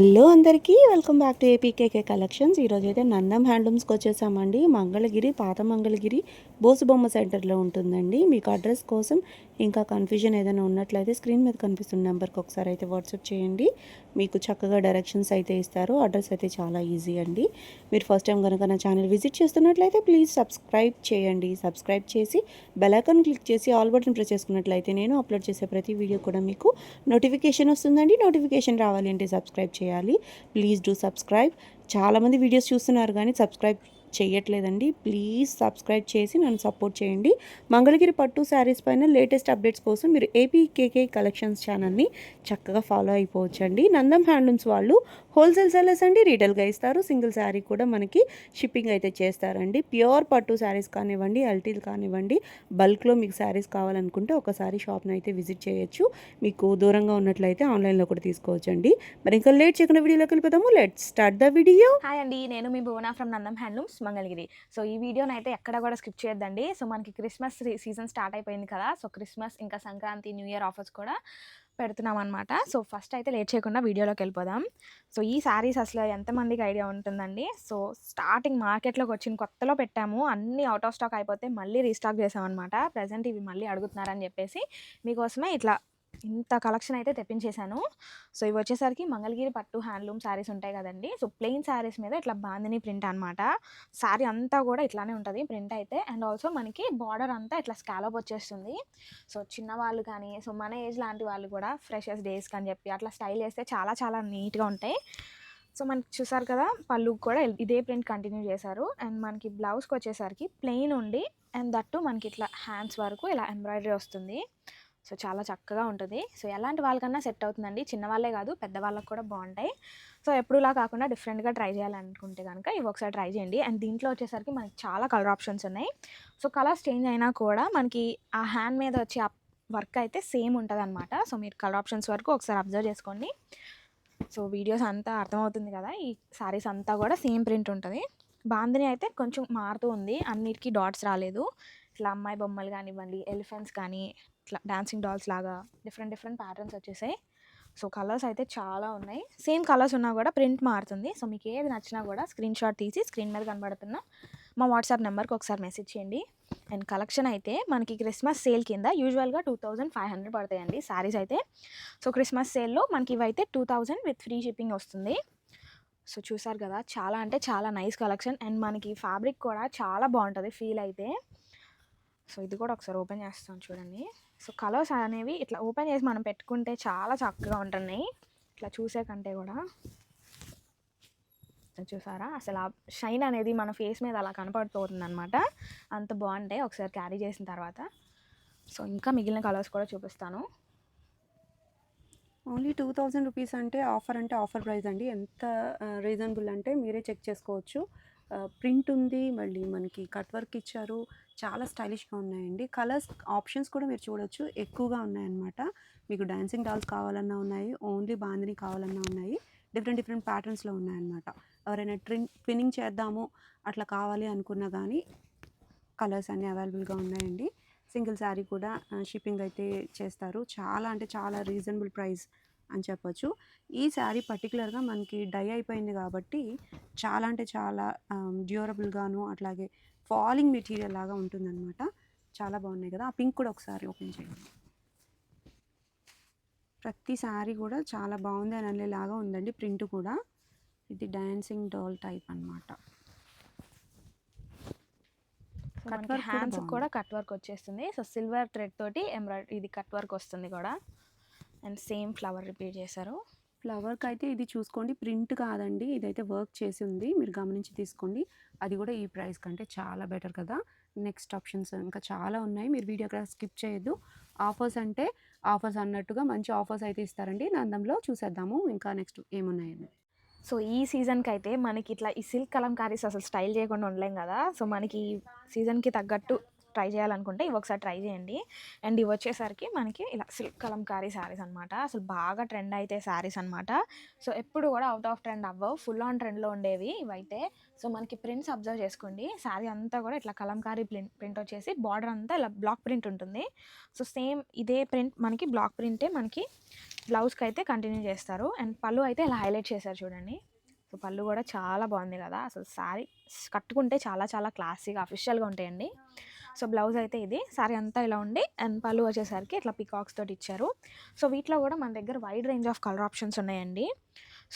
Hello అందరికీ welcome back to APKK collections. ఈరోజైతే నందం హ్యాండ్లూమ్స్కి వచ్చేసామండి. మంగళగిరి, పాత మంగళగిరి బోసుబొమ్మ సెంటర్లో ఉంటుందండి. మీకు అడ్రస్ కోసం ఇంకా కన్ఫ్యూజన్ ఏదైనా ఉన్నట్లయితే స్క్రీన్ మీద కనిపిస్తున్న నెంబర్కి ఒకసారి అయితే వాట్సాప్ చేయండి. మీకు చక్కగా డైరెక్షన్స్ అయితే ఇస్తారు. అడ్రస్ అయితే చాలా ఈజీ అండి. మీరు ఫస్ట్ టైం కనుక నా ఛానల్ విజిట్ చేస్తున్నట్లయితే ప్లీజ్ సబ్స్క్రైబ్ చేయండి. సబ్స్క్రైబ్ చేసి బెల్ ఐకాన్ క్లిక్ చేసి ఆల్ బటన్ ప్రెస్ చేసుకున్నట్లయితే నేను అప్లోడ్ చేసే ప్రతి వీడియో కూడా మీకు నోటిఫికేషన్ వస్తుందండి. నోటిఫికేషన్ రావాలి అంటే సబ్స్క్రైబ్ చేయాలి. Please do subscribe. చాలామంది వీడియోస్ చూస్తున్నారు కానీ సబ్స్క్రైబ్ చేయట్లేదండి. ప్లీజ్ సబ్స్క్రైబ్ చేసి నన్ను సపోర్ట్ చేయండి. మంగళగిరి పట్టు శారీస్ పైన లేటెస్ట్ అప్డేట్స్ కోసం మీరు ఏపీకేకే కలెక్షన్స్ ఛానల్ని చక్కగా ఫాలో అయిపోవచ్చండి. నందం హ్యాండ్లూమ్స్ వాళ్ళు హోల్సేల్ సెల్లర్స్ అండి. రీటైల్గా ఇస్తారు. సింగిల్ శారీ కూడా మనకి షిప్పింగ్ అయితే చేస్తారండి. ప్యూర్ పట్టు శారీస్ కానివ్వండి, అల్టీలు కానివ్వండి, బల్క్లో మీకు శారీస్ కావాలనుకుంటే ఒకసారి షాప్ని అయితే విజిట్ చేయొచ్చు. మీకు దూరంగా ఉన్నట్లయితే ఆన్లైన్లో కూడా తీసుకోవచ్చండి. మరి ఇంకా లేట్ చేయకుండా వీడియోలోకి వెళ్ళిపోతాము. Let's start the video. Hi అండి, నేను మీ Bhuvana from Nandam handlooms Mangalagiri. So ఈ వీడియోని అయితే ఎక్కడ కూడా స్కిప్ చేయొద్దండి. సో మనకి క్రిస్మస్ సీజన్ స్టార్ట్ అయిపోయింది కదా. సో క్రిస్మస్ ఇంకా సంక్రాంతి, న్యూ ఇయర్ ఆఫర్స్ కూడా పెడుతున్నాం అనమాట. సో ఫస్ట్ అయితే లేట్ చేయకుండా వీడియోలోకి వెళ్ళిపోదాం. సో ఈ శారీస్ అసలు ఎంతమందికి ఐడియా ఉంటుందండి. సో స్టార్టింగ్ మార్కెట్లోకి వచ్చిన కొత్తలో పెట్టాము, అన్నీ అవుట్ ఆఫ్ స్టాక్ అయిపోతే మళ్ళీ రీస్టాక్ చేసామన్నమాట. ప్రజెంట్ ఇవి మళ్ళీ అడుగుతున్నారని చెప్పేసి మీకోసమే ఇట్లా ఇంత కలెక్షన్ అయితే తెప్పించేశాను. సో ఇవి వచ్చేసరికి మంగళగిరి పట్టు హ్యాండ్లూమ్ శారీస్ ఉంటాయి కదండి. సో ప్లెయిన్ శారీస్ మీద ఇట్లా బాందిని ప్రింట్ అనమాట. శారీ అంతా కూడా ఇట్లానే ఉంటుంది ప్రింట్ అయితే. అండ్ ఆల్సో మనకి బార్డర్ అంతా ఇట్లా స్కాలప్ వచ్చేస్తుంది. సో చిన్నవాళ్ళు కానీ, సో మన ఏజ్ లాంటి వాళ్ళు కూడా ఫ్రెషర్స్ డేస్కి అని చెప్పి అట్లా స్టైల్ చేస్తే చాలా చాలా నీట్గా ఉంటాయి. సో మనకి చూసారు కదా, పళ్ళు కూడా ఇదే ప్రింట్ కంటిన్యూ చేశారు. అండ్ మనకి బ్లౌజ్కి వచ్చేసరికి ప్లెయిన్ ఉండి అండ్ దట్టు మనకి ఇట్లా హ్యాండ్స్ వరకు ఇలా ఎంబ్రాయిడరీ వస్తుంది. సో చాలా చక్కగా ఉంటుంది. సో ఎలాంటి వాళ్ళకన్నా సెట్ అవుతుందండి. చిన్నవాళ్ళే కాదు, పెద్దవాళ్ళకి కూడా బాగుంటాయి. సో ఎప్పుడులా కాకుండా డిఫరెంట్గా ట్రై చేయాలనుకుంటే కనుక ఇవి ఒకసారి ట్రై చేయండి. అండ్ దీంట్లో వచ్చేసరికి మనకి చాలా కలర్ ఆప్షన్స్ ఉన్నాయి. సో కలర్స్ చేంజ్ అయినా కూడా మనకి ఆ హ్యాండ్ మీద వచ్చే ఆ వర్క్ అయితే సేమ్ ఉంటుంది అనమాట. సో మీరు కలర్ ఆప్షన్స్ వరకు ఒకసారి అబ్జర్వ్ చేసుకోండి. సో వీడియోస్ అంతా అర్థమవుతుంది కదా. ఈ శారీస్ అంతా కూడా సేమ్ ప్రింట్ ఉంటుంది. బాందిని అయితే కొంచెం మారుతూ ఉంది, అన్నిటికీ డాట్స్ రాలేదు. ఇట్లా అమ్మాయి బొమ్మలు కానివ్వండి, ఎలిఫెంట్స్ కానీ, ఇట్లా డాన్సింగ్ డాల్స్ లాగా డిఫరెంట్ డిఫరెంట్ ప్యాటర్న్స్ వచ్చేసాయి. సో కలర్స్ అయితే చాలా ఉన్నాయి. సేమ్ కలర్స్ ఉన్నా కూడా ప్రింట్ మారుతుంది. సో మీకు ఏది నచ్చినా కూడా స్క్రీన్ షాట్ తీసి స్క్రీన్ మీద కనబడుతున్న మా వాట్సాప్ నెంబర్కి ఒకసారి మెసేజ్ చేయండి. అండ్ కలెక్షన్ అయితే మనకి క్రిస్మస్ సేల్ కింద యూజువల్గా 2500 పడతాయండి శారీస్ అయితే. సో క్రిస్మస్ సేల్లో మనకి ఇవైతే 2000 విత్ ఫ్రీ షిప్పింగ్ వస్తుంది. సో చూసారు కదా, చాలా అంటే చాలా నైస్ కలెక్షన్. అండ్ మనకి ఫ్యాబ్రిక్ కూడా చాలా బాగుంటుంది ఫీల్ అయితే. సో ఇది కూడా ఒకసారి ఓపెన్ చేస్తాను చూడండి. సో కలర్స్ అనేవి ఇట్లా ఓపెన్ చేసి మనం పెట్టుకుంటే చాలా చక్కగా ఉంటున్నాయి. ఇట్లా చూసే కంటే కూడా చూసారా, అసలు ఆ షైన్ అనేది మన ఫేస్ మీద అలా కనపడిపోతుంది అనమాట. అంత బాగుంటాయి ఒకసారి క్యారీ చేసిన తర్వాత. సో ఇంకా మిగిలిన కలర్స్ కూడా చూపిస్తాను. ఓన్లీ 2000 రూపీస్ అంటే ఆఫర్ ప్రైస్ అండి. ఎంత రీజనబుల్ అంటే మీరే చెక్ చేసుకోవచ్చు. ప్రింట్ ఉంది, మళ్ళీ మనకి కట్ వర్క్ ఇచ్చారు. చాలా స్టైలిష్గా ఉన్నాయండి. కలర్స్ ఆప్షన్స్ కూడా మీరు చూడొచ్చు, ఎక్కువగా ఉన్నాయన్నమాట. మీకు డాన్సింగ్ డాల్స్ కావాలన్నా ఉన్నాయి, ఓన్లీ బాందిని కావాలన్నా ఉన్నాయి. డిఫరెంట్ డిఫరెంట్ ప్యాటర్న్స్లో ఉన్నాయన్నమాట. ఎవరైనా ట్విన్నింగ్ చేద్దాము అట్లా కావాలి అనుకున్నా కానీ కలర్స్ అన్నీ అవైలబుల్గా ఉన్నాయండి. సింగిల్ శారీ కూడా షిప్పింగ్ అయితే చేస్తారు. చాలా అంటే చాలా రీజనబుల్ ప్రైస్ అని చెప్పొచ్చు. ఈ శారీ పర్టికులర్గా మనకి డై అయిపోయింది కాబట్టి చాలా అంటే చాలా డ్యూరబుల్గాను, అట్లాగే ఫాలింగ్ మెటీరియల్ లాగా ఉంటుందన్నమాట. చాలా బాగున్నాయి కదా. ఆ పింక్ కూడా ఒకసారి ఓపెన్ చేయండి. ప్రతి శారీ కూడా చాలా బాగుంది అని అనేలాగా ఉందండి. ప్రింట్ కూడా ఇది డాన్సింగ్ డాల్ టైప్ అనమాట. హ్యాండ్స్ కూడా కట్ వర్క్ వచ్చేస్తుంది. సో సిల్వర్ థ్రెడ్ తోటి ఎంబ్రాయిడరీ ఇది కట్ వర్క్ వస్తుంది కూడా. అండ్ సేమ్ ఫ్లవర్ రిపీట్ చేశారు. ఫ్లవర్కి అయితే ఇది చూసుకోండి, ప్రింట్ కాదండి, ఇదైతే వర్క్ చేసి ఉంది. మీరు గమనించి తీసుకోండి. అది కూడా ఈ ప్రైస్ కంటే చాలా బెటర్ కదా. నెక్స్ట్ ఆప్షన్స్ ఇంకా చాలా ఉన్నాయి. మీరు వీడియో అక్కడ స్కిప్ చేయొద్దు. ఆఫర్స్ అంటే ఆఫర్స్ అన్నట్టుగా మంచి ఆఫర్స్ అయితే ఇస్తారండి. నందంలో చూసేద్దాము ఇంకా నెక్స్ట్ ఏమున్నాయని. సో ఈ సీజన్కి అయితే మనకి ఇట్లా ఈ సిల్క్ కలంకారీస్ అసలు స్టైల్ చేయకుండా ఉండలేం కదా. సో మనకి సీజన్కి తగ్గట్టు ట్రై చేయాలనుకుంటే ఇవి ఒకసారి ట్రై చేయండి. అండ్ ఇవి వచ్చేసరికి మనకి ఇలా సిల్క్ కలంకారీ శారీస్ అనమాట. అసలు బాగా ట్రెండ్ అయితే శారీస్ అనమాట. సో ఎప్పుడు కూడా అవుట్ ఆఫ్ ట్రెండ్ అవ్వవు, ఫుల్ ఆన్ ట్రెండ్లో ఉండేవి ఇవైతే. సో మనకి ప్రింట్స్ అబ్జర్వ్ చేసుకోండి, శారీ అంతా కూడా ఇట్లా కలంకారీ ప్రింట్ వచ్చేసి బార్డర్ అంతా ఇలా బ్లాక్ ప్రింట్ ఉంటుంది. సో సేమ్ ఇదే ప్రింట్ మనకి బ్లాక్ ప్రింటే మనకి బ్లౌజ్కి అయితే కంటిన్యూ చేస్తారు. అండ్ పళ్ళు అయితే ఇలా హైలైట్ చేశారు చూడండి. సో పళ్ళు కూడా చాలా బాగుంది కదా, అసలు శారీ కట్టుకుంటే చాలా చాలా క్లాసీగా అఫీషియల్గా ఉంటాయండి. సో బ్లౌజ్ అయితే ఇది, శారీ అంతా ఇలా ఉండి అండ్ పళ్ళు వచ్చేసరికి ఇట్లా పికాక్స్ తోటి ఇచ్చారు. సో వీటిలో కూడా మన దగ్గర wide range of colour options ఉన్నాయండి.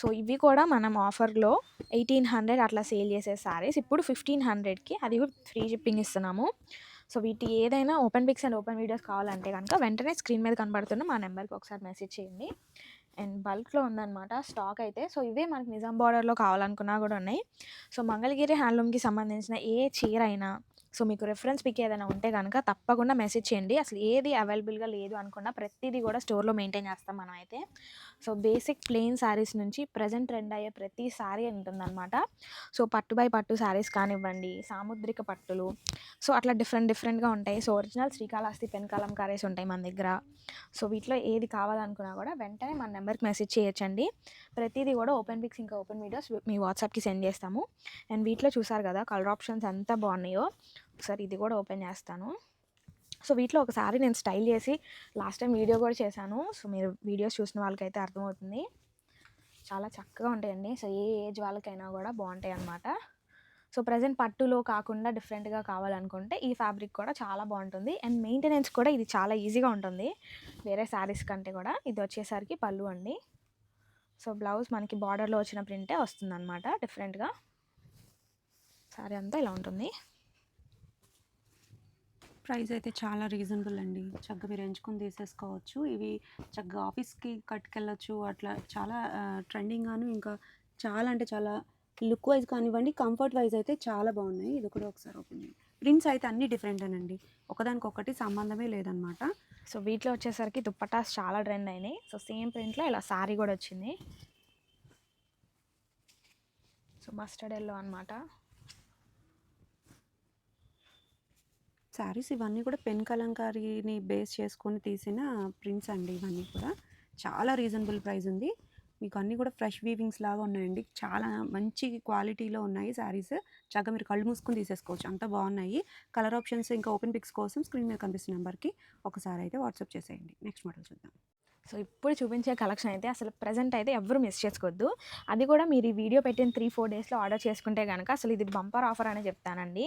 సో ఇవి కూడా మనం ఆఫర్లో 1800 అట్లా సేల్ చేసే శారీస్ ఇప్పుడు 1500కి, అది కూడా ఫ్రీ షిప్పింగ్ ఇస్తున్నాము. సో వీటి ఏదైనా open pics and open videos కావాలంటే కనుక వెంటనే స్క్రీన్ మీద కనబడుతున్న మా నెంబర్కి ఒకసారి మెసేజ్ చేయండి. అండ్ బల్క్లో ఉందన్నమాట స్టాక్ అయితే. సో ఇవే మనకి నిజాం బార్డర్లో కావాలనుకున్నా కూడా ఉన్నాయి. సో మంగళగిరి హ్యాండ్లూమ్కి సంబంధించిన ఏ చీర అయినా, సో మీకు రెఫరెన్స్ పిక్ ఏదైనా ఉంటే కనుక తప్పకుండా మెసేజ్ చేయండి. అసలు ఏది అవైలబుల్గా లేదు అనుకున్నా ప్రతిదీ కూడా స్టోర్లో మెయింటైన్ చేస్తాం మనం అయితే. సో బేసిక్ ప్లెయిన్ శారీస్ నుంచి ప్రజెంట్ ట్రెండ్ అయ్యే ప్రతి శారీ ఉంటుందన్నమాట. సో పట్టు బై పట్టు శారీస్ కానివ్వండి, సాముద్రిక పట్టులు, సో అట్లా డిఫరెంట్గా ఉంటాయి. So original Srikalahasti pen kalamkaris ఉంటాయి మన దగ్గర. సో వీటిలో ఏది కావాలనుకున్నా కూడా వెంటనే మన నెంబర్కి మెసేజ్ చేయొచ్చండి. ప్రతిదీ కూడా ఓపెన్ పిక్స్ ఇంకా ఓపెన్ వీడియోస్ మీ వాట్సాప్కి సెండ్ చేస్తాము. అండ్ వీటిలో చూసారు కదా కలర్ ఆప్షన్స్ ఎంత బాగున్నాయో. ఒకసారి ఇది కూడా ఓపెన్ చేస్తాను. సో వీటిలో ఒకసారి నేను స్టైల్ చేసి లాస్ట్ టైం వీడియో కూడా చేశాను. సో మీరు వీడియోస్ చూసిన వాళ్ళకైతే అర్థమవుతుంది, చాలా చక్కగా ఉంటాయండి. సో ఏ ఏజ్ వాళ్ళకైనా కూడా బాగుంటాయి అన్నమాట. సో ప్రజెంట్ పట్టులో కాకుండా డిఫరెంట్గా కావాలనుకుంటే ఈ ఫ్యాబ్రిక్ కూడా చాలా బాగుంటుంది. అండ్ మెయింటెనెన్స్ కూడా ఇది చాలా ఈజీగా ఉంటుంది వేరే శారీస్ కంటే కూడా. ఇది వచ్చేసరికి పళ్ళు అండి. సో బ్లౌజ్ మనకి బార్డర్లో వచ్చిన ప్రింటే వస్తుంది అనమాట డిఫరెంట్గా. శారీ అంతా ఇలా ఉంటుంది. ప్రైస్ అయితే చాలా రీజనబుల్ అండి, చక్కగా మీరు ఎంచుకొని తీసేసుకోవచ్చు. ఇవి చక్కగా ఆఫీస్కి కట్టుకెళ్ళచ్చు, అట్లా చాలా ట్రెండింగ్గాను, ఇంకా చాలా అంటే చాలా లుక్ వైజ్ కానివ్వండి, కంఫర్ట్ వైజ్ అయితే చాలా బాగున్నాయి. ఇది కూడా ఒకసారి ఓపెన్ చేయండి. ప్రింట్స్ అయితే అన్నీ డిఫరెంటేనండి, ఒకదానికొకటి సంబంధమే లేదనమాట. సో వీటిలో వచ్చేసరికి దుప్పటాస్ చాలా ట్రెండ్ అయినాయి. సో సేమ్ ప్రింట్లో ఇలా శారీ కూడా వచ్చింది. సో మస్టర్డ్ ఎల్లో అనమాట. శారీస్ ఇవన్నీ కూడా పెన్ కలంకారీని బేస్ చేసుకొని తీసిన ప్రింట్స్ అండి. ఇవన్నీ కూడా చాలా రీజనబుల్ ప్రైస్ ఉంది. మీకు అన్నీ కూడా ఫ్రెష్ వీవింగ్స్ లాగా ఉన్నాయండి, చాలా మంచి క్వాలిటీలో ఉన్నాయి శారీస్. చక్కగా మీరు కళ్ళు మూసుకొని తీసేసుకోవచ్చు, అంత బాగున్నాయి. కలర్ ఆప్షన్స్ ఇంకా ఓపెన్ పిక్స్ కోసం స్క్రీన్ మీద కనిపిస్తున్న నెంబర్కి ఒకసారి అయితే వాట్సాప్ చేసేయండి. నెక్స్ట్ మోడల్ చూద్దాం. సో ఇప్పుడు చూపించే కలెక్షన్ అయితే అసలు ప్రజెంట్ అయితే ఎవరు మిస్ చేసుకోవద్దు. అది కూడా మీరు ఈ వీడియో పెట్టిన 3-4 డేస్లో ఆర్డర్ చేసుకుంటే కనుక అసలు ఇది బంపర్ ఆఫర్ అని చెప్తానండి.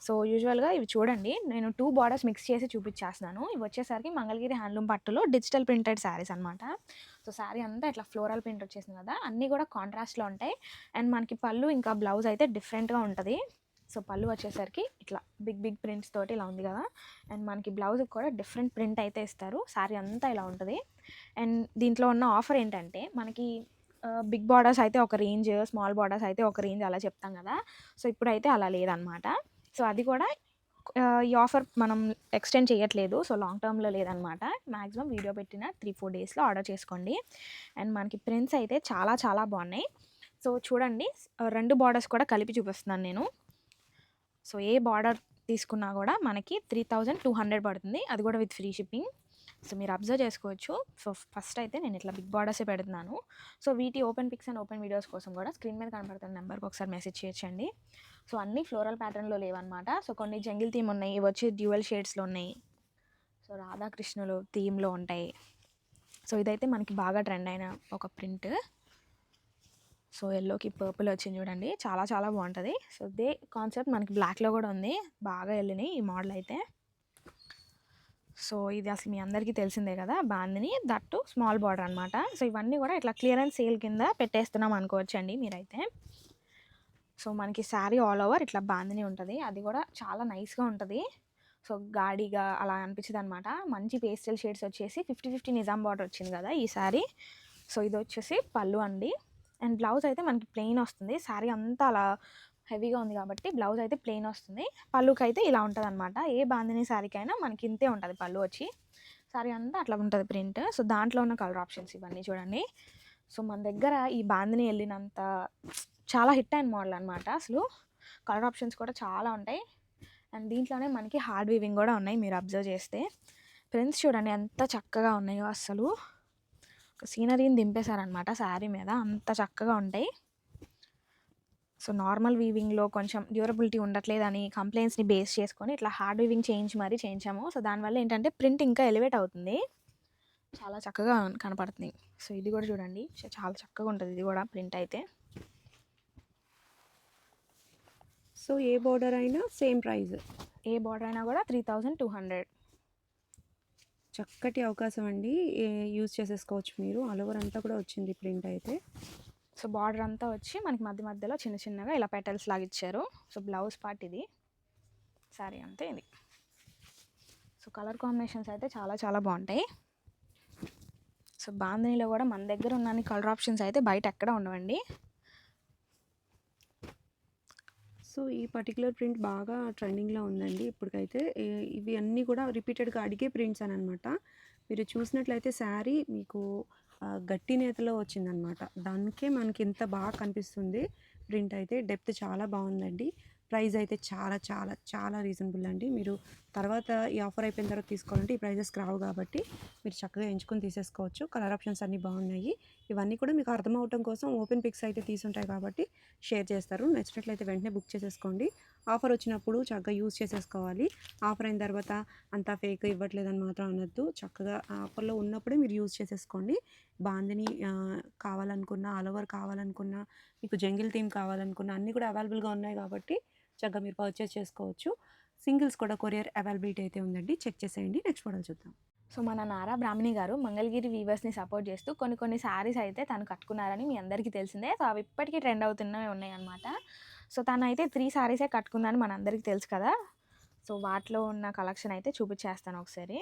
సో యూజువల్గా ఇవి చూడండి, నేను 2 బార్డర్స్ మిక్స్ చేసి చూపించేస్తున్నాను. ఇవి వచ్చేసరికి మంగళగిరి హ్యాండ్లూమ్ పట్టులో డిజిటల్ ప్రింటెడ్ శారీస్ అనమాట. సో శారీ అంతా ఇట్లా ఫ్లోరల్ ప్రింట్ వచ్చేసింది కదా, అన్నీ కూడా కాంట్రాస్ట్లో ఉంటాయి. అండ్ మనకి పళ్ళు ఇంకా బ్లౌజ్ అయితే డిఫరెంట్గా ఉంటుంది. సో పళ్ళు వచ్చేసరికి ఇట్లా బిగ్ ప్రింట్స్ తోటి ఇలా ఉంది కదా. అండ్ మనకి బ్లౌజ్కి కూడా డిఫరెంట్ ప్రింట్ అయితే ఇస్తారు. శారీ అంతా ఇలా ఉంటుంది. అండ్ దీంట్లో ఉన్న ఆఫర్ ఏంటంటే మనకి బిగ్ బార్డర్స్ అయితే ఒక రేంజ్, స్మాల్ బార్డర్స్ అయితే ఒక రేంజ్ అలా చెప్తాం కదా. సో ఇప్పుడైతే అలా లేదనమాట. సో అది కూడా ఈ ఆఫర్ మనం ఎక్స్టెండ్ చేయట్లేదు. సో లాంగ్ టర్మ్లో లేదనమాట. మ్యాక్సిమం వీడియో పెట్టిన 3-4 డేస్లో ఆర్డర్ చేసుకోండి. అండ్ మనకి ప్రింట్స్ అయితే చాలా చాలా బాగున్నాయి. సో చూడండి, 2 బార్డర్స్ కూడా కలిపి చూపిస్తున్నాను నేను. సో ఏ బార్డర్ తీసుకున్నా కూడా మనకి 3200 పడుతుంది, అది కూడా విత్ ఫ్రీ షిప్పింగ్. సో మీరు అబ్జర్వ్ చేసుకోవచ్చు. సో ఫస్ట్ అయితే నేను ఇట్లా బిగ్ బార్డర్సే పెడుతున్నాను. సో వీటి open pics and open videos కోసం కూడా స్క్రీన్ మీద కనబడుతున్న నెంబర్కి ఒకసారి మెసేజ్ చేయొచ్చండి. సో అన్నీ ఫ్లోరల్ ప్యాటర్న్లో లేవన్నమాట. సో కొన్ని జంగిల్ థీమ్ ఉన్నాయి, ఇవి వచ్చి డ్యూయల్ షేడ్స్లో ఉన్నాయి. సో రాధాకృష్ణులు థీమ్లో ఉంటాయి. సో ఇదైతే మనకి బాగా ట్రెండ్ అయిన ఒక ప్రింట్. సో ఎల్లోకి పర్పుల్ వచ్చింది చూడండి, చాలా చాలా బాగుంటుంది. సో ఇదే కాన్సెప్ట్ మనకి బ్లాక్లో కూడా ఉంది, బాగా వెళ్ళినాయి ఈ మోడల్ అయితే. సో ఇది అసలు మీ అందరికీ తెలిసిందే కదా, బాందిని దట్టు స్మాల్ బార్డర్ అనమాట. సో ఇవన్నీ కూడా ఇట్లా క్లియరెన్స్ సేల్ కింద పెట్టేస్తున్నాం అనుకోవచ్చండి మీరైతే. సో మనకి శారీ ఆల్ ఓవర్ ఇట్లా బాందిని ఉంటుంది, అది కూడా చాలా నైస్గా ఉంటుంది. సో గాడిగా అలా అనిపించింది అనమాట. మంచి పేస్టల్ షేడ్స్ వచ్చేసి 50-50 నిజాం బార్డర్ వచ్చింది కదా ఈ శారీ. సో ఇది వచ్చేసి పళ్ళు అండి. అండ్ బ్లౌజ్ అయితే మనకి ప్లెయిన్ వస్తుంది. శారీ అంతా అలా హెవీగా ఉంది కాబట్టి బ్లౌజ్ అయితే ప్లెయిన్ వస్తుంది. పళ్ళుకి అయితే ఇలా ఉంటుంది అనమాట. ఏ బాందిని శారీకైనా మనకి ఇంతే ఉంటుంది పళ్ళు వచ్చి. శారీ అంతా అట్లా ఉంటుంది ప్రింట్. సో దాంట్లో ఉన్న కలర్ ఆప్షన్స్ ఇవన్నీ చూడండి. సో మన దగ్గర ఈ బాందిని వెళ్ళినంత చాలా హిట్ అయిన మోడల్ అనమాట. అసలు కలర్ ఆప్షన్స్ కూడా చాలా ఉంటాయి. అండ్ దీంట్లోనే మనకి హార్డ్ వీవింగ్ కూడా ఉన్నాయి. మీరు అబ్జర్వ్ చేస్తే ప్రింట్స్ చూడండి ఎంత చక్కగా ఉన్నాయో, అసలు ఒక సీనరీని దింపేశారనమాట శారీ మీద, అంత చక్కగా ఉంటాయి. సో నార్మల్ వీవింగ్లో కొంచెం డ్యూరబిలిటీ ఉండట్లేదని కంప్లైంట్స్ని బేస్ చేసుకొని ఇట్లా హార్డ్ వీవింగ్ చేయించాము. సో దానివల్ల ఏంటంటే ప్రింట్ ఇంకా ఎలివేట్ అవుతుంది, చాలా చక్కగా కనపడుతుంది. సో ఇది కూడా చూడండి, చాలా చక్కగా ఉంటుంది ఇది కూడా ప్రింట్ అయితే. సో ఏ బోర్డర్ అయినా సేమ్ ప్రైస్, ఏ బార్డర్ అయినా కూడా 3200. చక్కటి అవకాశం అండి, యూజ్ చేసేసుకోవచ్చు మీరు. ఆల్ ఓవర్ అంతా కూడా వచ్చింది ప్రింట్ అయితే. సో బార్డర్ అంతా వచ్చి మనకి మధ్య మధ్యలో చిన్న చిన్నగా ఇలా పెటల్స్ లాగా ఇచ్చారు. సో బ్లౌజ్ పార్ట్ ఇది, శారీ అంతే ఇది. సో కలర్ కాంబినేషన్స్ అయితే చాలా చాలా బాగుంటాయి. సో బాంధనీలో కూడా మన దగ్గర ఉన్న కలర్ ఆప్షన్స్ అయితే బయట ఎక్కడ ఉండవండి. సో ఈ పర్టికులర్ ప్రింట్ బాగా ట్రెండింగ్లో ఉందండి ఇప్పటికైతే. ఇవి అన్నీ కూడా రిపీటెడ్గా అడిగే ప్రింట్స్ అని అనమాట. మీరు చూసినట్లయితే శారీ మీకు గట్టి నేతలో వచ్చిందనమాట, దానికే మనకి ఇంత బాగా కనిపిస్తుంది ప్రింట్ అయితే. డెప్త్ చాలా బాగుందండి. ప్రైస్ అయితే చాలా చాలా చాలా రీజనబుల్ అండి. మీరు తర్వాత ఈ ఆఫర్ అయిపోయిన తర్వాత తీసుకోవాలంటే ఈ ప్రైజెస్కి రావు కాబట్టి మీరు చక్కగా ఎంచుకొని తీసేసుకోవచ్చు. కలర్ ఆప్షన్స్ అన్నీ బాగున్నాయి. ఇవన్నీ కూడా మీకు అర్థమవటం కోసం ఓపెన్ పిక్స్ అయితే తీసుంటాయి కాబట్టి షేర్ చేస్తారు. నచ్చినట్లయితే వెంటనే బుక్ చేసేసుకోండి. ఆఫర్ వచ్చినప్పుడు చక్కగా యూజ్ చేసేసుకోవాలి. ఆఫర్ అయిన తర్వాత అంతా ఫేక్ ఇవ్వట్లేదని మాత్రం అనొద్దు. చక్కగా ఆఫర్లో ఉన్నప్పుడే మీరు యూజ్ చేసేసుకోండి. బాందిని కావాలనుకున్నా, ఆల్ ఓవర్ కావాలనుకున్నా, మీకు జంగిల్ థీమ్ కావాలనుకున్నా అన్నీ కూడా అవైలబుల్గా ఉన్నాయి కాబట్టి చక్కగా మీరు పర్చేస్ చేసుకోవచ్చు. సింగిల్స్ కూడా కొరియర్ అవైలబిలిటీ అయితే ఉందండి, చెక్ చేసేయండి. నెక్స్ట్ మోడల్ చూద్దాం. సో మన నారా బ్రాహ్మణి గారు మంగళగిరి వీవర్స్ని సపోర్ట్ చేస్తూ కొన్ని శారీస్ అయితే తను కట్టుకున్నారని మీ అందరికీ తెలిసిందే. సో అవి ఇప్పటికీ ట్రెండ్ అవుతున్నవి ఉన్నాయన్నమాట. సో తను అయితే 3 శారీసే కట్టుకుందని మన అందరికీ తెలుసు కదా. సో వాటిలో ఉన్న కలెక్షన్ అయితే చూపించేస్తాను ఒకసారి.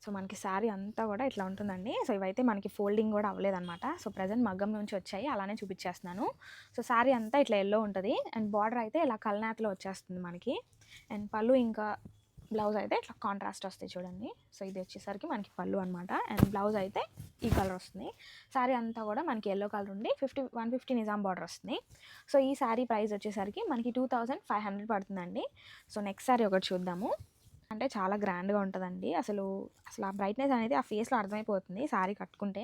సో మనకి శారీ అంతా కూడా ఇట్లా ఉంటుందండి. సో ఇవైతే మనకి ఫోల్డింగ్ కూడా అవ్వలేదన్నమాట. సో ప్రజెంట్ మగ్గం నుంచి వచ్చాయి, అలానే చూపించేస్తున్నాను. సో శారీ అంతా ఇట్లా ఎల్లో ఉంటుంది అండ్ బార్డర్ అయితే ఇలా కల్నాథ్లో వచ్చేస్తుంది మనకి. అండ్ పళ్ళు ఇంకా బ్లౌజ్ అయితే ఇట్లా కాంట్రాస్ట్ వస్తాయి చూడండి. సో ఇది వచ్చేసరికి మనకి పళ్ళు అనమాట. అండ్ బ్లౌజ్ అయితే ఈ కలర్ వస్తుంది. శారీ అంతా కూడా మనకి ఎల్లో కలర్ ఉండి 150 నిజాం బార్డర్ వస్తుంది. సో ఈ శారీ ప్రైస్ వచ్చేసరికి మనకి 2500 పడుతుందండి. సో నెక్స్ట్ శారీ ఒకటి చూద్దాము. అంటే చాలా గ్రాండ్గా ఉంటుందండి. అసలు ఆ బ్రైట్నెస్ అనేది ఆ ఫేస్లో అర్థమైపోతుంది శారీ కట్టుకుంటే.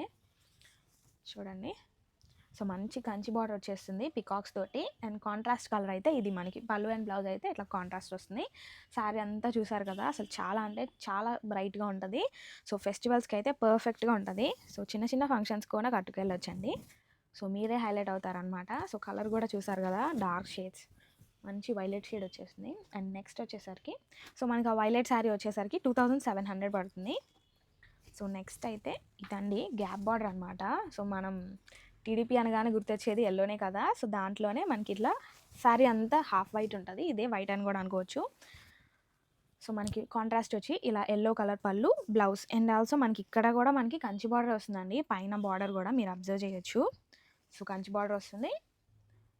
చూడండి, సో మంచి కంచి బార్డర్ వచ్చేస్తుంది పికాక్స్ తోటి. అండ్ కాంట్రాస్ట్ కలర్ అయితే ఇది మనకి పళ్ళు అండ్ బ్లౌజ్ అయితే ఇట్లా కాంట్రాస్ట్ వస్తుంది. శారీ అంతా చూసారు కదా, అసలు చాలా అంటే చాలా బ్రైట్గా ఉంటుంది. సో ఫెస్టివల్స్కి అయితే పర్ఫెక్ట్గా ఉంటుంది. సో చిన్న చిన్న ఫంక్షన్స్ కూడా కట్టుకెళ్ళొచ్చండి. సో మీరే హైలైట్ అవుతారనమాట. సో కలర్ కూడా చూసారు కదా, డార్క్ షేడ్స్, మంచి వైలెట్ షేడ్ వచ్చేసింది. అండ్ నెక్స్ట్ వచ్చేసరికి సో మనకి ఆ వైలెట్ శారీ వచ్చేసరికి 2700 పడుతుంది. సో నెక్స్ట్ అయితే ఇదండి గ్యాప్ బార్డర్ అనమాట. సో మనం టీడీపీ అనగానే గుర్తొచ్చేది ఎల్లోనే కదా. సో దాంట్లోనే మనకి ఇట్లా శారీ అంతా హాఫ్ వైట్ ఉంటుంది, ఇదే వైట్ అని కూడా అనుకోవచ్చు. సో మనకి కాంట్రాస్ట్ వచ్చి ఇలా ఎల్లో కలర్ పళ్ళు, బ్లౌజ్. అండ్ ఆల్సో మనకి ఇక్కడ కూడా మనకి కంచి బార్డర్ వస్తుందండి. పైన బార్డర్ కూడా మీరు అబ్జర్వ్ చేయొచ్చు. సో కంచి బార్డర్ వస్తుంది.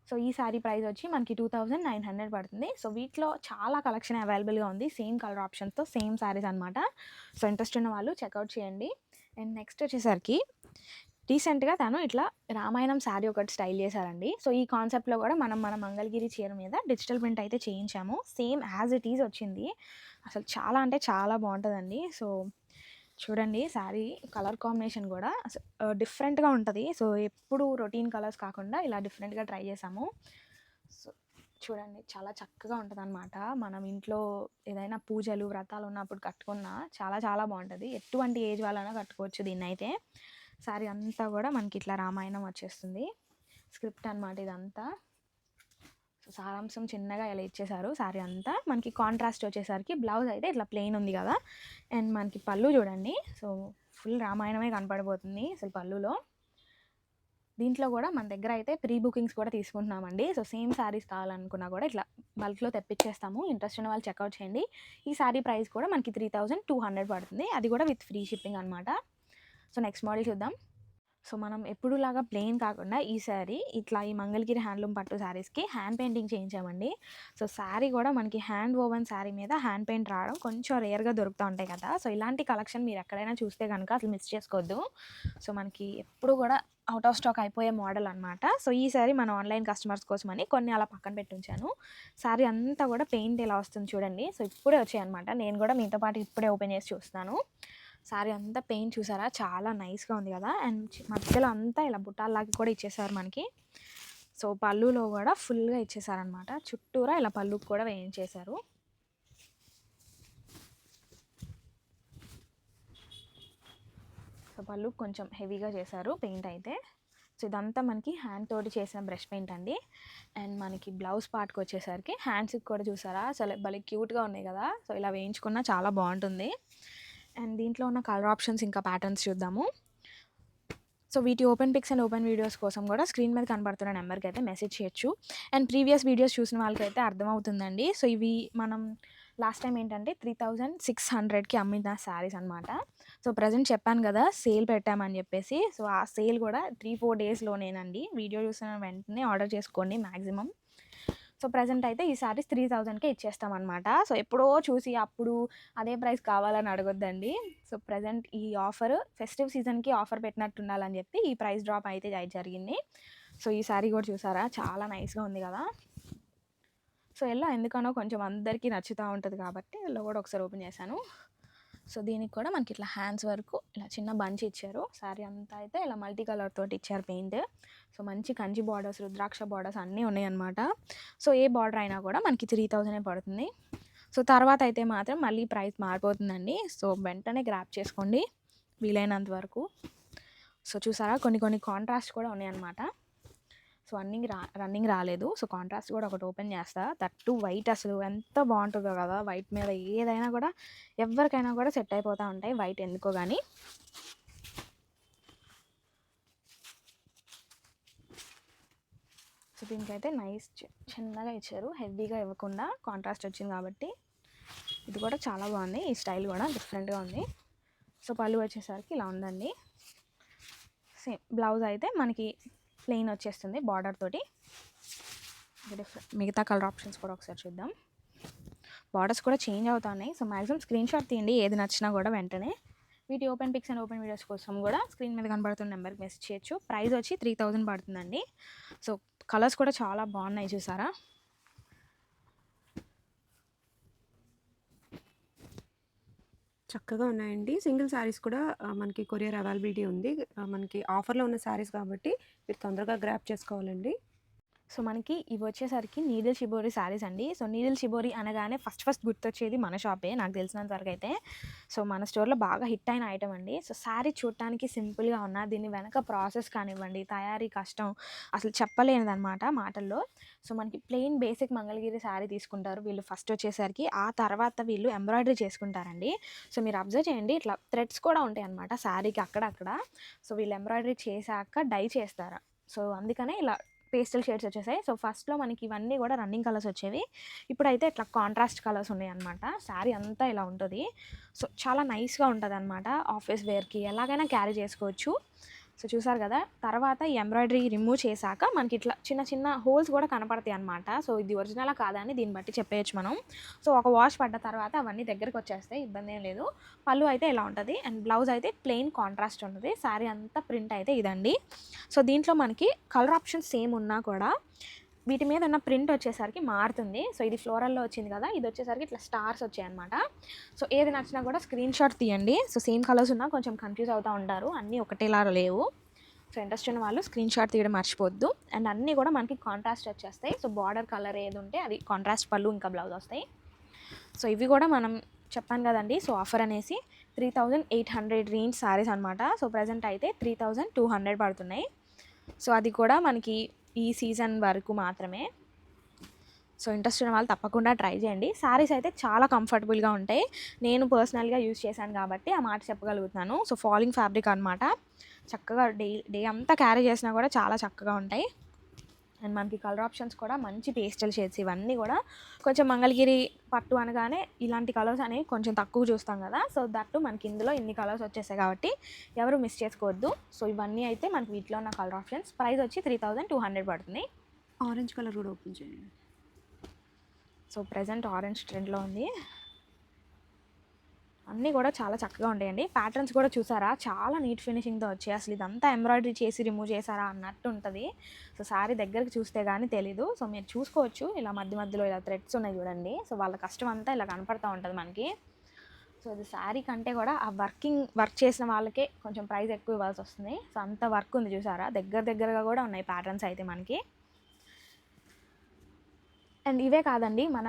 సో ఈ శారీ ప్రైస్ వచ్చి మనకి 2900 పడుతుంది. సో వీటిలో చాలా కలెక్షన్ అవైలబుల్గా ఉంది, సేమ్ కలర్ ఆప్షన్స్తో సేమ్ శారీస్ అనమాట. సో ఇంట్రెస్ట్ ఉన్న వాళ్ళు చెక్అవుట్ చేయండి. అండ్ నెక్స్ట్ వచ్చేసరికి రీసెంట్గా తను ఇట్లా రామాయణం శారీ ఒకటి స్టైల్ చేశారండి. సో ఈ కాన్సెప్ట్లో కూడా మన మంగళగిరి చీర మీద డిజిటల్ ప్రింట్ అయితే చేయించాము. సేమ్ యాజ్ ఇట్ ఈజ్ వచ్చింది. అసలు చాలా అంటే చాలా బాగుంటుందండి. సో చూడండి, శారీ కలర్ కాంబినేషన్ కూడా డిఫరెంట్గా ఉంటుంది. సో ఎప్పుడు రొటీన్ కలర్స్ కాకుండా ఇలా డిఫరెంట్గా ట్రై చేసాము. సో చూడండి, చాలా చక్కగా ఉంటుంది అనమాట. మనం ఇంట్లో ఏదైనా పూజలు వ్రతాలు ఉన్నప్పుడు కట్టుకున్నా చాలా చాలా బాగుంటుంది. ఎటువంటి ఏజ్ వాళ్ళైనా కట్టుకోవచ్చు దీన్ని అయితే. శారీ అంతా కూడా మనకి ఇట్లా రామాయణం వచ్చేస్తుంది, స్క్రిప్ట్ అనమాట ఇదంతా. సో సారాంశం చిన్నగా ఇలా ఇచ్చేసారు. శారీ అంతా మనకి కాంట్రాస్ట్ వచ్చేసరికి బ్లౌజ్ అయితే ఇట్లా ప్లెయిన్ ఉంది కదా. అండ్ మనకి పళ్ళు చూడండి, సో ఫుల్ రామాయణమే కనపడిపోతుంది అసలు పళ్ళులో. దీంట్లో కూడా మన దగ్గర అయితే ప్రీ బుకింగ్స్ కూడా తీసుకుంటున్నామండి. సో సేమ్ శారీస్ కావాలనుకున్నా కూడా ఇట్లా బల్క్లో తెప్పించేస్తాము. ఇంట్రెస్ట్ ఉన్న వాళ్ళు చెక్అవుట్ చేయండి. ఈ శారీ ప్రైస్ కూడా మనకి 3200 పడుతుంది, అది కూడా విత్ ఫ్రీ షిప్పింగ్ అనమాట. సో నెక్స్ట్ మోడల్ చూద్దాం. సో మనం ఎప్పుడులాగా ప్లెయిన్ కాకుండా ఈసారి ఇట్లా ఈ మంగళగిరి హ్యాండ్లూమ్ పట్టు శారీస్కి హ్యాండ్ పెయింటింగ్ చేయించామండి. సో శారీ కూడా మనకి హ్యాండ్ ఓవెన్ శారీ మీద హ్యాండ్ పెయింట్ రావడం కొంచెం రేర్గా దొరుకుతూ ఉంటాయి కదా. సో ఇలాంటి కలెక్షన్ మీరు ఎక్కడైనా చూస్తే కనుక అసలు మిస్ చేసుకోవద్దు. సో మనకి ఎప్పుడు కూడా అవుట్ ఆఫ్ స్టాక్ అయిపోయే మోడల్ అనమాట. సో ఈసారి మన ఆన్లైన్ కస్టమర్స్ కోసమని కొన్ని అలా పక్కన పెట్టి ఉంచాను. శారీ అంతా కూడా పెయింట్ ఇలా వస్తుంది చూడండి. సో ఇప్పుడే వచ్చాయి అనమాట. నేను కూడా మీతో పాటు ఇప్పుడే ఓపెన్ చేసి చూస్తున్నాను. శారీ అంతా పెయింట్ చూసారా, చాలా నైస్గా ఉంది కదా. అండ్ మధ్యలో అంతా ఇలా బుట్టాల్లాగా కూడా ఇచ్చేసారు మనకి. సో పళ్ళులో కూడా ఫుల్గా ఇచ్చేసారనమాట. చుట్టూరా ఇలా పళ్ళుకి కూడా వేయించేశారు. సో పళ్ళు కొంచెం హెవీగా చేశారు పెయింట్ అయితే. సో ఇదంతా మనకి హ్యాండ్ తోటి చేసిన బ్రష్ పెయింట్ అండి. అండ్ మనకి బ్లౌజ్ పార్ట్కి వచ్చేసరికి హ్యాండ్స్కి కూడా చూసారా అసలు భలే క్యూట్గా ఉన్నాయి కదా. సో ఇలా వేయించుకున్నా చాలా బాగుంటుంది. అండ్ దీంట్లో ఉన్న కలర్ ఆప్షన్స్ ఇంకా ప్యాటర్న్స్ చూద్దాము. సో వీటి open pics and open videos కోసం కూడా స్క్రీన్ మీద కనబడుతున్న నెంబర్కి అయితే మెసేజ్ చేయొచ్చు. అండ్ ప్రీవియస్ వీడియోస్ చూసిన వాళ్ళకైతే అర్థమవుతుందండి. సో ఇవి మనం లాస్ట్ టైం ఏంటంటే 3600కి అమ్మిన శారీస్ అనమాట. సో ప్రజెంట్ చెప్పాను కదా సేల్ పెట్టామని చెప్పేసి. సో ఆ సేల్ కూడా 3-4 డేస్లోనేనండి. వీడియో చూసిన వెంటనే ఆర్డర్ చేసుకోండి మ్యాక్సిమం. సో ప్రజెంట్ అయితే ఈ శారీస్ 3000కే ఇచ్చేస్తామన్నమాట. సో ఎప్పుడో చూసి అప్పుడు అదే ప్రైస్ కావాలని అడగొద్దండి. సో ప్రజెంట్ ఈ ఆఫర్ ఫెస్టివ్ సీజన్కి ఆఫర్ పెట్టినట్టు ఉండాలని చెప్పి ఈ ప్రైస్ డ్రాప్ అయితే జరిగింది. సో ఈ శారీ కూడా చూసారా చాలా నైస్గా ఉంది కదా. సో ఎల్లో ఎందుకనో కొంచెం అందరికీ నచ్చుతూ ఉంటుంది కాబట్టి ఎల్లో కూడా ఒకసారి ఓపెన్ చేశాను. సో దీనికి కూడా మనకి ఇట్లా హ్యాండ్స్ వరకు ఇలా చిన్న బంచ్ ఇచ్చారు. శారీ అంతా అయితే ఇలా మల్టీ కలర్ తోటి ఇచ్చారు పెయింట్. సో మంచి కంచి బార్డర్స్, రుద్రాక్ష బార్డర్స్ అన్నీ ఉన్నాయన్నమాట. సో ఏ బార్డర్ అయినా కూడా మనకి 3000 పడుతుంది. సో తర్వాత అయితే మాత్రం మళ్ళీ ప్రైస్ మారిపోతుందండి. సో వెంటనే గ్రాప్ చేసుకోండి వీలైనంత వరకు. సో చూసారా కొన్ని కాంట్రాస్ట్ కూడా ఉన్నాయన్నమాట. సో రన్నింగ్ రాలేదు. సో కాంట్రాస్ట్ కూడా ఒకటి ఓపెన్ చేస్తా. దట్టు వైట్ అసలు ఎంత బాగుంటుందో కదా. వైట్ మీద ఏదైనా కూడా ఎవరికైనా కూడా సెట్ అయిపోతూ ఉంటాయి వైట్ ఎందుకో కానీ. సో దీనికైతే నైస్ చిన్నగా ఇచ్చారు, హెవీగా ఇవ్వకుండా కాంట్రాస్ట్ వచ్చింది కాబట్టి. ఇది కూడా చాలా బాగుంది. ఈ స్టైల్ కూడా డిఫరెంట్గా ఉంది. సో పళ్ళు వచ్చేసరికి ఇలా ఉందండి. సేమ్ బ్లౌజ్ అయితే మనకి ప్లెయిన్ వచ్చేస్తుంది బార్డర్ తోటి. డిఫరెంట్ మిగతా కలర్ ఆప్షన్స్ కూడా ఒకసారి చూద్దాం. బార్డర్స్ కూడా చేంజ్ అవుతున్నాయి. సో మ్యాక్సిమం స్క్రీన్ షాట్ తీయండి ఏది నచ్చినా కూడా వెంటనే. వీటి open pics and open videos కోసం కూడా స్క్రీన్ మీద కనబడుతున్న నెంబర్కి మెసేజ్ చేయొచ్చు. ప్రైస్ వచ్చి 3000 పడుతుందండి. సో కలర్స్ కూడా చాలా బాగున్నాయి చూసారా. చక్కగా ఉన్నాయండి. సింగిల్ శారీస్ కూడా మనకి కొరియర్ అవైలబిలిటీ ఉంది. మనకి ఆఫర్లో ఉన్న శారీస్ కాబట్టి మీరు తొందరగా గ్రాప్ చేసుకోవాలండి. సో మనకి ఇవి వచ్చేసరికి నీడిల్ షిబోరి శారీస్ అండి. సో నీడిల్ షిబోరి అనగానే ఫస్ట్ గుర్తొచ్చేది మన షాపే నాకు తెలిసినంత వరకు అయితే. సో మన స్టోర్లో బాగా హిట్ అయిన ఐటమ్ అండి. సో శారీ చూడటానికి సింపుల్గా ఉన్న దీని వెనక ప్రాసెస్ కానివ్వండి, తయారీ కష్టం అసలు చెప్పలేనిదన్నమాట మాటల్లో. సో మనకి ప్లెయిన్ బేసిక్ మంగళగిరి శారీ తీసుకుంటారు వీళ్ళు ఫస్ట్ వచ్చేసరికి. ఆ తర్వాత వీళ్ళు ఎంబ్రాయిడరీ చేసుకుంటారండి. సో మీరు అబ్జర్వ్ చేయండి ఇట్లా థ్రెడ్స్ కూడా ఉంటాయి అన్నమాట శారీకి అక్కడక్కడ. సో వీళ్ళు ఎంబ్రాయిడరీ చేశాక డై చేస్తారు. సో అందుకనే ఇలా పేస్టల్ షేడ్స్ వచ్చేసాయి. సో ఫస్ట్లో మనకి ఇవన్నీ కూడా రన్నింగ్ కలర్స్ వచ్చేవి. ఇప్పుడైతే ఇట్లా కాంట్రాస్ట్ కలర్స్ ఉన్నాయి అనమాట. శారీ అంతా ఇలా ఉంటుంది. సో చాలా నైస్గా ఉంటుంది అనమాట. ఆఫీస్ వేర్కి ఎలాగైనా క్యారీ చేసుకోవచ్చు. సో చూసారు కదా. తర్వాత ఈ ఎంబ్రాయిడరీ రిమూవ్ చేశాక మనకి ఇట్లా చిన్న హోల్స్ కూడా కనపడతాయి అనమాట. సో ఇది ఒరిజినలా కాదని దీన్ని బట్టి చెప్పేయచ్చు మనం. సో ఒక వాష్ పడ్డ తర్వాత అవన్నీ దగ్గరకు వచ్చేస్తాయి, ఇబ్బంది ఏం లేదు. పళ్ళు అయితే ఇలా ఉంటుంది. అండ్ బ్లౌజ్ అయితే ప్లెయిన్ కాంట్రాస్ట్ ఉంటుంది. శారీ అంతా ప్రింట్ అయితే ఇదండి. సో దీంట్లో మనకి కలర్ ఆప్షన్స్ సేమ్ ఉన్నా కూడా వీటి మీద ఉన్న ప్రింట్ వచ్చేసరికి మారుతుంది. సో ఇది ఫ్లోరల్లో వచ్చింది కదా, ఇది వచ్చేసరికి ఇట్లా స్టార్స్ వచ్చాయన్నమాట. సో ఏది నచ్చినా కూడా స్క్రీన్ షాట్ తీయండి. సో సేమ్ కలర్స్ ఉన్నా కొంచెం కన్ఫ్యూజ్ అవుతూ ఉంటారు, అన్నీ ఒకటేలా లేవు. సో ఇంట్రెస్ట్ ఉన్న వాళ్ళు స్క్రీన్ షాట్ తీయడం మర్చిపోద్దు. అండ్ అన్నీ కూడా మనకి కాంట్రాస్ట్ వచ్చేస్తాయి. సో బార్డర్ కలర్ ఏది ఉంటే అది కాంట్రాస్ట్ పళ్ళు ఇంకా బ్లౌజ్ వస్తాయి. సో ఇవి కూడా మనం చెప్పాను కదండి. సో ఆఫర్ అనేసి 3800 రేంజ్ శారీస్ అనమాట. సో ప్రజెంట్ అయితే 3200 పడుతున్నాయి. సో అది కూడా మనకి ఈ సీజన్ వరకు మాత్రమే. సో ఇంట్రెస్ట్ ఉన్న వాళ్ళు తప్పకుండా ట్రై చేయండి. శారీస్ అయితే చాలా కంఫర్టబుల్గా ఉంటాయి. నేను పర్సనల్గా యూజ్ చేశాను కాబట్టి ఆ మాట చెప్పగలుగుతున్నాను. సో ఫాలింగ్ ఫ్యాబ్రిక్ అనమాట. చక్కగా డే అంతా క్యారీ చేసినా కూడా చాలా చక్కగా ఉంటాయి. అండ్ మనకి కలర్ ఆప్షన్స్ కూడా మంచి పేస్టల్ షేడ్స్ ఇవన్నీ కూడా కొంచెం మంగళగిరి పట్టు అనగానే ఇలాంటి కలర్స్ అనేవి కొంచెం తక్కువ చూస్తాం కదా. సో దట్టు మనకి ఇందులో ఇన్ని కలర్స్ వచ్చేసాయి కాబట్టి ఎవరు మిస్ చేసుకోవద్దు. సో ఇవన్నీ అయితే మనకి వీటిలో ఉన్న కలర్ ఆప్షన్స్. ప్రైస్ వచ్చి 3200 పడుతుంది. ఆరెంజ్ కలర్ కూడా ఓపెన్ చేయండి. సో ప్రజెంట్ ఆరెంజ్ ట్రెండ్లో ఉంది. అన్నీ కూడా చాలా చక్కగా ఉంటాయండి. ప్యాటర్న్స్ కూడా చూసారా, చాలా నీట్ ఫినిషింగ్తో వచ్చాయి. అసలు ఇదంతా ఎంబ్రాయిడరీ చేసి రిమూవ్ చేశారా అన్నట్టు ఉంటుంది. సో శారీ దగ్గరికి చూస్తే కానీ తెలీదు. సో మీరు చూసుకోవచ్చు, ఇలా మధ్య మధ్యలో ఇలా థ్రెడ్స్ ఉన్నాయి చూడండి. సో వాళ్ళ కష్టం అంతా ఇలా కనపడుతూ ఉంటుంది మనకి. సో ఇది శారీ కంటే కూడా ఆ వర్క్ చేసిన వాళ్ళకే కొంచెం ప్రైస్ ఎక్కువ ఇవ్వాల్సి వస్తుంది. సో అంత వర్క్ ఉంది చూసారా, దగ్గరగా కూడా ఉన్నాయి ప్యాటర్న్స్ అయితే మనకి. అండ్ ఇవే కాదండి, మన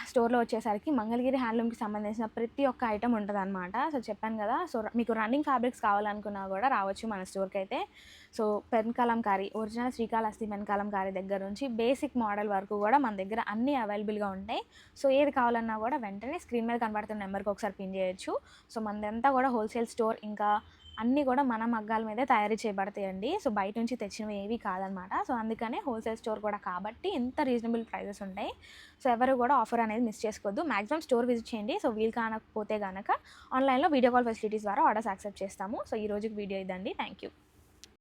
స్టోర్లో వచ్చేసరికి మంగళగిరి హ్యాండ్లూమ్కి సంబంధించిన ప్రతి ఒక్క ఐటమ్ ఉంటుంది అనమాట. సో చెప్పాను కదా, సో మీకు రన్నింగ్ ఫ్యాబ్రిక్స్ కావాలనుకున్నా కూడా రావచ్చు మన స్టోర్కి అయితే. So pen Kalamkari, original Srikalahasti pen Kalamkari దగ్గర నుంచి బేసిక్ మోడల్ వరకు కూడా మన దగ్గర అన్నీ అవైలబుల్గా ఉంటాయి. సో ఏది కావాలన్నా కూడా వెంటనే స్క్రీన్ మీద కనబడుతున్న నెంబర్కి ఒకసారి పిన్ చేయొచ్చు. సో మనదంతా కూడా హోల్సేల్ స్టోర్, ఇంకా అన్నీ కూడా మన మగ్గాల మీదే తయారు చేయబడతాయండి. సో బయట నుంచి తెచ్చినవి ఏవి కాదనమాట. సో అందుకనే హోల్సేల్ స్టోర్ కూడా కాబట్టి ఇంత రీజనబుల్ ప్రైజెస్ ఉంటాయి. సో ఎవరు కూడా ఆఫర్ అనేది మిస్ చేసుకోవద్దు. మ్యాక్సిమం స్టోర్ విజిట్ చేయండి. సో వీలు కానకపోతే కనుక ఆన్లైన్లో వీడియో కాల్ ఫెసిలిటీస్ ద్వారా ఆర్డర్స్ యాక్సెప్ట్ చేస్తాము. సో ఈ రోజుకి వీడియో ఇదండి. Thank you.